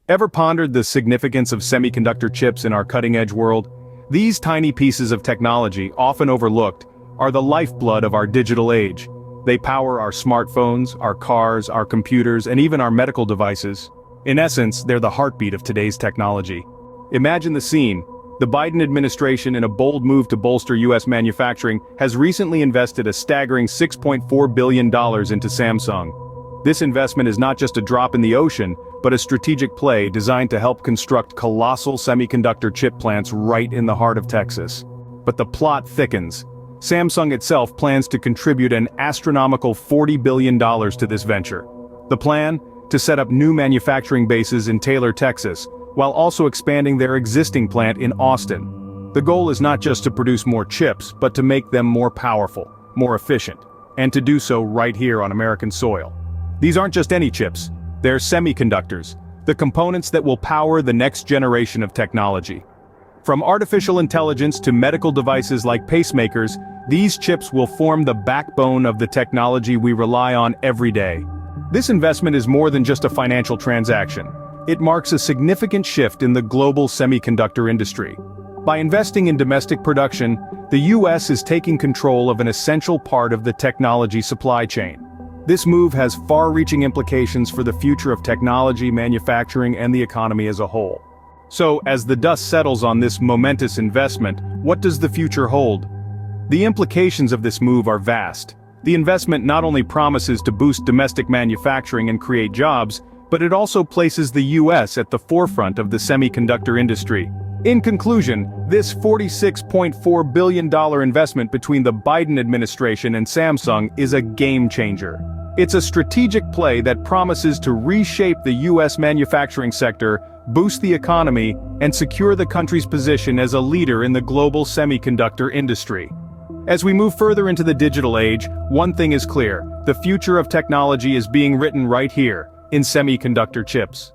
Ever pondered the significance of semiconductor chips in our cutting-edge world? These tiny pieces of technology, often overlooked, are the lifeblood of our digital age. They power our smartphones, our cars, our computers, and even our medical devices. In essence, they're the heartbeat of today's technology. Imagine the scene. The Biden administration, in a bold move to bolster U.S. manufacturing, has recently invested a staggering $6.4 billion into Samsung. This investment is not just a drop in the ocean, but a strategic play designed to help construct colossal semiconductor chip plants right in the heart of Texas. But the plot thickens. Samsung itself plans to contribute an astronomical $40 billion to this venture. The plan? To set up new manufacturing bases in Taylor, Texas, while also expanding their existing plant in Austin. The goal is not just to produce more chips, but to make them more powerful, more efficient, and to do so right here on American soil. These aren't just any chips, they're semiconductors, the components that will power the next generation of technology. From artificial intelligence to medical devices like pacemakers, these chips will form the backbone of the technology we rely on every day. This investment is more than just a financial transaction. It marks a significant shift in the global semiconductor industry. By investing in domestic production, the U.S. is taking control of an essential part of the technology supply chain. This move has far-reaching implications for the future of technology, manufacturing, and the economy as a whole. So, as the dust settles on this momentous investment, what does the future hold? The implications of this move are vast. The investment not only promises to boost domestic manufacturing and create jobs, but it also places the U.S. at the forefront of the semiconductor industry. In conclusion, this $46.4 billion investment between the Biden administration and Samsung is a game-changer. It's a strategic play that promises to reshape the U.S. manufacturing sector, boost the economy, and secure the country's position as a leader in the global semiconductor industry. As we move further into the digital age, one thing is clear: the future of technology is being written right here, in semiconductor chips.